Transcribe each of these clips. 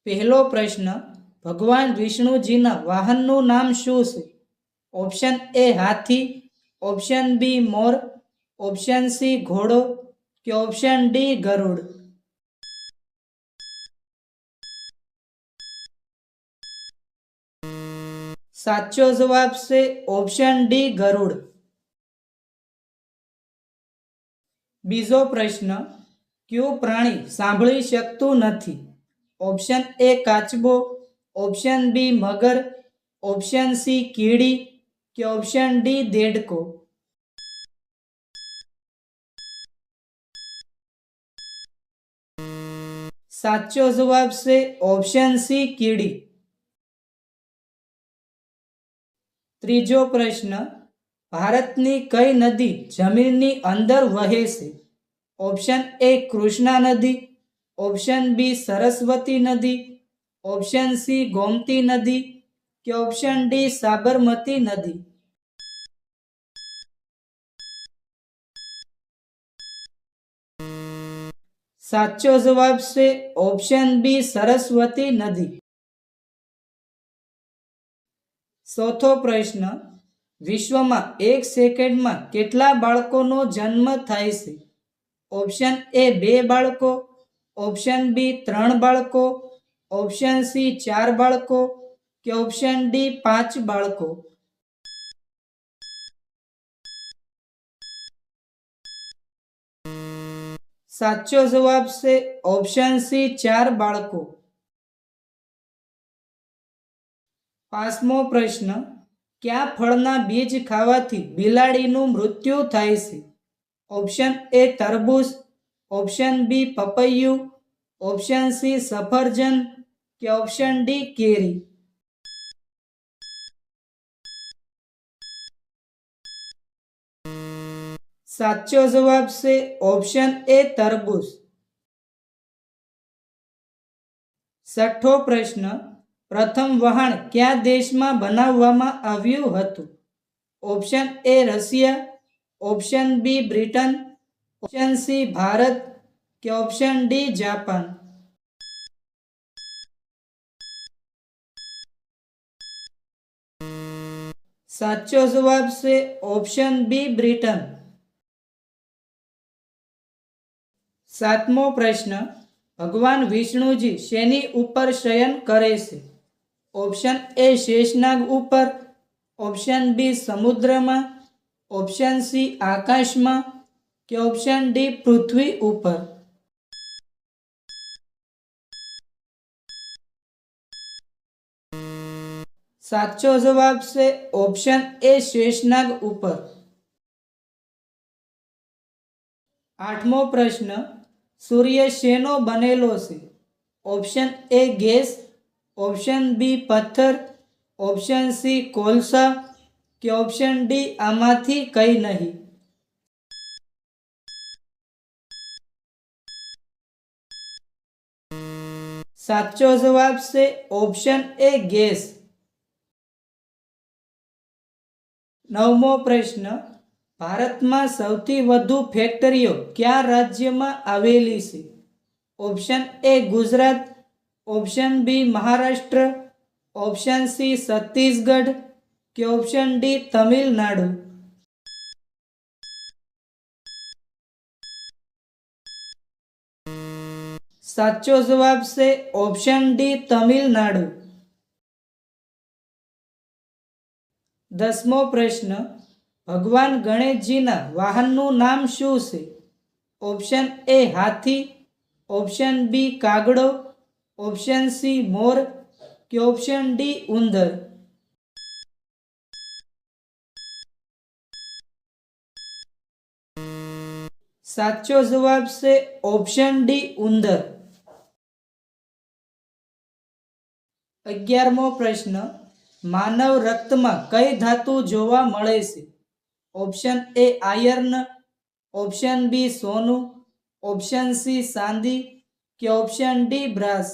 પહેલો પ્રશ્ન, ભગવાન વિષ્ણુજીના વાહનનું નામ શું છે? ઓપ્શન એ હાથી, ઓપ્શન બી મોર, ઓપ્શન સી ઘોડો કે ઓપ્શન ડી ગરુડ. સાચો જવાબ છે ઓપ્શન ડી ગરુડ. બીજો પ્રશ્ન, કયું પ્રાણી સાંભળી શકતું નથી? ઓપ્શન એ કાચબો, ઓપ્શન બી મગર, ઓપ્શન સી કીડી કે ઓપ્શન ડી દેડકો. સાચો જવાબ છે ઓપ્શન સી કીડી. ત્રીજો પ્રશ્ન, ભારતની કઈ નદી જમીનની અંદર વહે છે? ઓપ્શન એ કૃષ્ણા નદી, ઓપ્શન બી સરસ્વતી નદી, ઓપ્શન સી ગોમતી નદી કે ઓપ્શન ડી સાબરમતી નદી. સાચો જવાબ છે ઓપ્શન બી સરસ્વતી નદી. ચોથો પ્રશ્ન, વિશ્વમાં એક સેકન્ડમાં કેટલા બાળકોનો જન્મ થાય છે? ઓપ્શન એ 2 બાળકો, ઓપ્શન બી 3 બાળકો, ઓપ્શન સી 4 બાળકો કે ઓપ્શન ડી 5 બાળકો. સાચો જવાબ છે ઓપ્શન સી 4 બાળકો. પાંચમો પ્રશ્ન, કયા ફળના બીજ ખાવાથી બિલાડીનું મૃત્યુ થાય છે? ઓપ્શન એ તરબૂચ, ઓપ્શન બી પપૈયું, ઓપ્શન સી સફરજન કે ઓપ્શન ડી કેરી. સાચો જવાબ છે ઓપ્શન એ તરબૂચ. છઠ્ઠો પ્રશ્ન, પ્રથમ વહાણ કયા દેશમાં બનાવવામાં આવ્યું હતું? Option A Russia, option B Britain, option C Bharat કે ઓપ્શન ડી જાપાન. સાચો જવાબ છે ઓપ્શન બી બ્રિટન. સાતમો પ્રશ્ન, ભગવાન વિષ્ણુજી શેની ઉપર શયન કરે છે? ઓપ્શન એ શેષનાગ ઉપર, ઓપ્શન બી સમુદ્રમાં, ઓપ્શન સી આકાશમાં કે ઓપ્શન ડી પૃથ્વી ઉપર. સાચો જવાબ છે ઓપ્શન એ શેષનાગ ઉપર. આઠમો પ્રશ્ન, સૂર્ય શેનો બનેલો છે? Option A gas, option B પથ્થર, ઓપ્શન સી કોલસા કે ઓપ્શન ડી આમાંથી કઈ નહીં. સાચો જવાબ છે ઓપ્શન એ ગેસ. નવમો પ્રશ્ન, ભારતમાં સૌથી વધુ ફેક્ટરીઓ કયા રાજ્યમાં આવેલી છે? Option A Gujarat, option B Maharashtra, option C Chhattisgarh કે ઓપ્શન ડી તમિલનાડુ. સાચો જવાબ છે ઓપ્શન ડી તમિલનાડુ. દસમો પ્રશ્ન, ભગવાન ગણેશજીના વાહનનું નામ શું છે? ઓપ્શન એ હાથી, ઓપ્શન બી કાગડો, ઓપ્શન સી મોર કે ઓપ્શન ડી ઉંદર. સાચો જવાબ છે ઓપ્શન ડી ઉંદર. 11મો પ્રશ્ન, માનવ રક્તમાં કઈ ધાતુ જોવા મળે છે? Option A iron, option B સોનું, ઓપ્શન સી ચાંદી કે ઓપ્શન ડી બ્રાસ.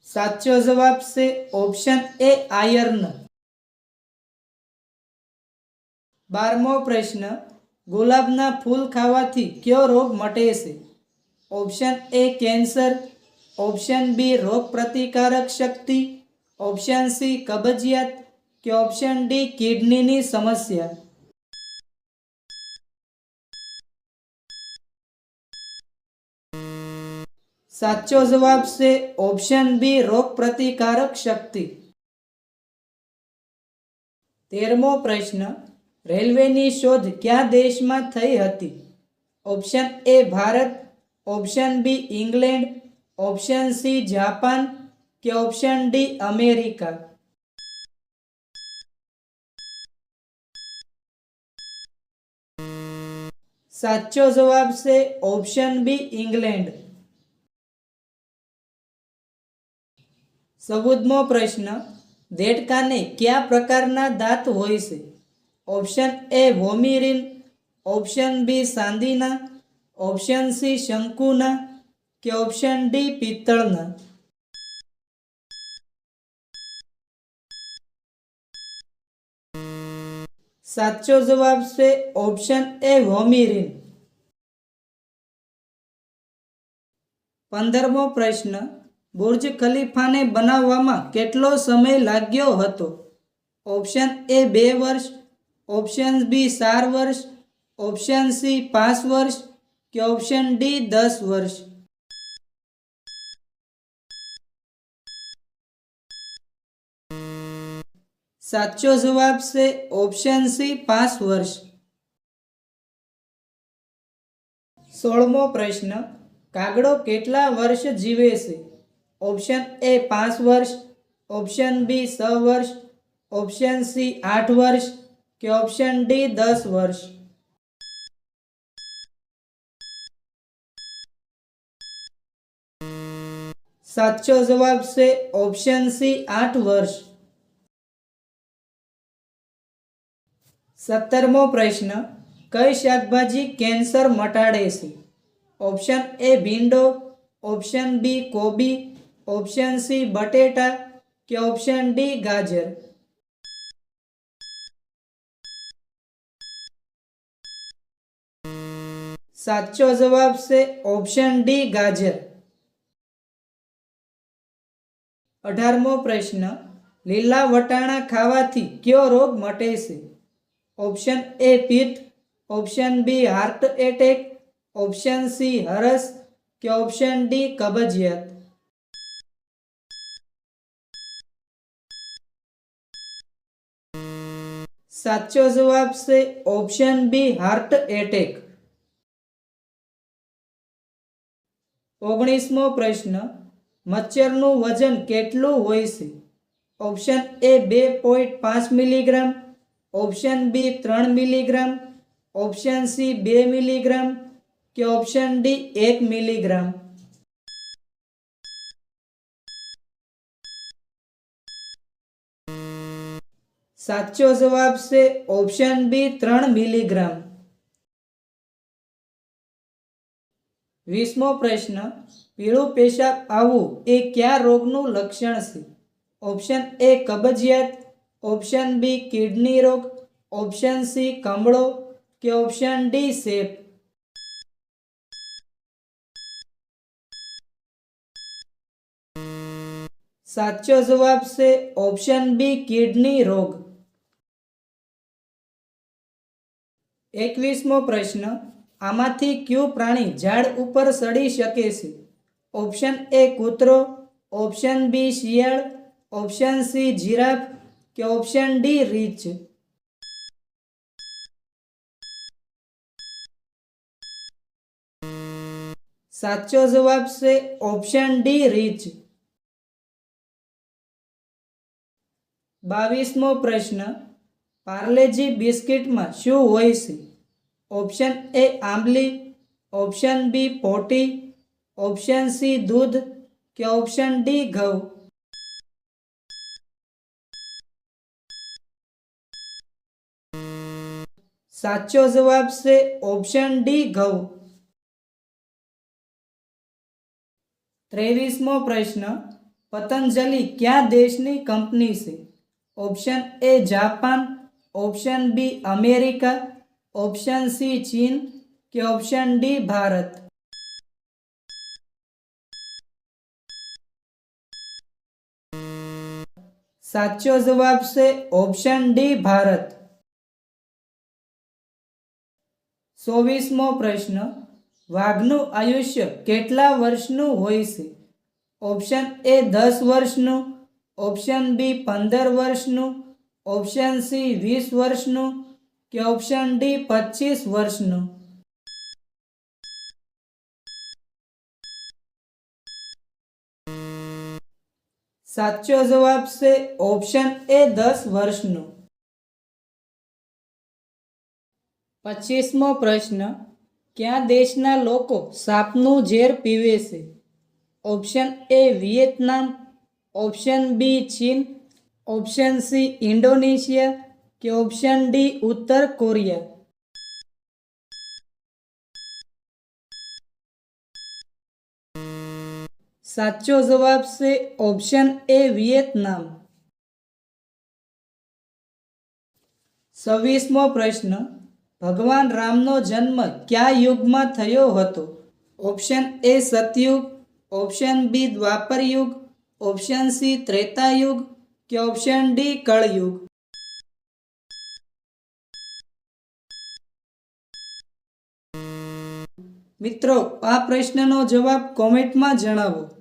સાચો જવાબ છે ઓપ્શન એ આયર્ન. 12મો પ્રશ્ન, ગુલાબના ફૂલ ખાવાથી કયો રોગ મટે છે? Option A cancer, option B રોગ પ્રતિકારક શક્તિ, ઓપ્શન સી કબજિયાત કે ઓપ્શન ડી કિડનીની સમસ્યા. સાચો જવાબ છે ઓપ્શન બી રોગ પ્રતિકારક શક્તિ. 13મો પ્રશ્ન, રેલવેની શોધ કયા દેશમાં થઈ હતી? Option A Bharat, option B England, option C Japan કે ઓપ્શન ડી અમેરિકા. સાચો જવાબ છે ઓપ્શન બી ઇંગ્લેન્ડ. 14મો પ્રશ્ન, દેડકાને કયા પ્રકારના દાંત હોય છે? ઓપ્શન એ વોમિરિન, ઓપ્શન બી ચાંદીના, ઓપ્શન સી શંકુના કે ઓપ્શન ડી પિત્તળના. સાચો જવાબ છે ઓપ્શન એ વોમિરિન. 15મો પ્રશ્ન, બુર્જ ખલીફાને બનાવવામાં કેટલો સમય લાગ્યો હતો? ઓપ્શન એ 2 વર્ષ, ઓપ્શન બી 4 વર્ષ, ઓપ્શન સી 5 વર્ષ કે ઓપ્શન ડી 10 વર્ષ. સાચો જવાબ છે ઓપ્શન સી 5 વર્ષ. 16મો પ્રશ્ન, કાગડો કેટલા વર્ષ જીવે છે? ઓપ્શન એ 5 વર્ષ, ઓપ્શન બી 6 વર્ષ, ઓપ્શન સી 8 વર્ષ કે ઓપ્શન ડી 10 વર્ષ. સાચો જવાબ છે ઓપ્શન સી 8 વર્ષ. 17મો પ્રશ્ન, કઈ શાકભાજી કેન્સર મટાડે છે? ઓપ્શન એ ભીંડો, ઓપ્શન બી કોબી, ઓપ્શન સી બટેટા કે ઓપ્શન ડી ગાજર. સાચો જવાબ છે ઓપ્શન ડી ગાજર. 18મો પ્રશ્ન, લીલા વટાણા ખાવાથી કયો રોગ મટે છે? ઓપ્શન એ પિત્ત, option B heart attack, option C હરસ કે ઓપ્શન ડી કબજિયાત. સાચો જવાબ છે ઓપ્શન બી હાર્ટ એટેક. 19મો પ્રશ્ન, મચ્છરનું વજન કેટલું હોય છે? Option A 2.5 milligram, option B 3 milligram, option C 2 milligram કે ઓપ્શન ડી 1 મિલીગ્રામ. સાચો જવાબ છે ઓપ્શન બી 3 મિલીગ્રામ. 20મો પ્રશ્ન, પીળું પેશાબ આવવું એ કયા રોગનું લક્ષણ છે? ઓપ્શન એ કબજિયાત, ઓપ્શન બી કિડની રોગ, ઓપ્શન સી કમળો કે ઓપ્શન ડી સેપ. સાચો જવાબ છે ઓપ્શન બી કિડની રોગ. 21મો પ્રશ્ન, આમાંથી કયું પ્રાણી ઝાડ ઉપર ચડી શકે છે? ઓપ્શન એ કૂતરો, ઓપ્શન બી શિયાળ, ઓપ્શન સી જીરાફ કે ઓપ્શન ડી રીંછ. સાચો જવાબ છે ઓપ્શન ડી રીંછ. 22મો પ્રશ્ન, પાર્લેજી બિસ્કિટમાં શું હોય છે? ઓપ્શન એ આંબલી, ઓપ્શન બી પોટી, ઓપ્શન સી દૂધ કે ઓપ્શન ડી ઘઉં. સાચો જવાબ છે ઓપ્શન ડી ઘઉં. 23મો પ્રશ્ન, પતંજલિ કયા દેશની કંપની છે? Option A Japan, option B America, option C ચીન કે ઓપ્શન ડી ભારત? સાચો જવાબ છે ઓપ્શન ડી ભારત. 24મો પ્રશ્ન, વાઘનું આયુષ્ય કેટલા વર્ષનું હોય છે? ઓપ્શન એ 10 વર્ષનું, ઓપ્શન બી 15 વર્ષનું, ઓપ્શન સી 20 વર્ષનું કે ઓપ્શન ડી 25 વર્ષનું? સાચો જવાબ છે ઓપ્શન એ 10 વર્ષનું. 25મો પ્રશ્ન, કયા દેશના લોકો સાપનું ઝેર પીવે છે? Option A Vietnam, option B ચીન, ઓપ્શન સી ઇન્ડોનેશિયા કે ઓપ્શન ડી ઉત્તર કોરિયા? સાચો જવાબ છે ઓપ્શન એ વિયેતનામ. 26મો પ્રશ્ન, ભગવાન રામનો જન્મ કયા યુગમાં થયો હતો? ઓપ્શન એ સતયુગ, ઓપ્શન બી દ્વાપર યુગ, ઓપ્શન સી ત્રેતા યુગ કે ઓપ્શન ડી કળયુગ? મિત્રો, આ પ્રશ્નનો જવાબ કોમેન્ટમાં જણાવો.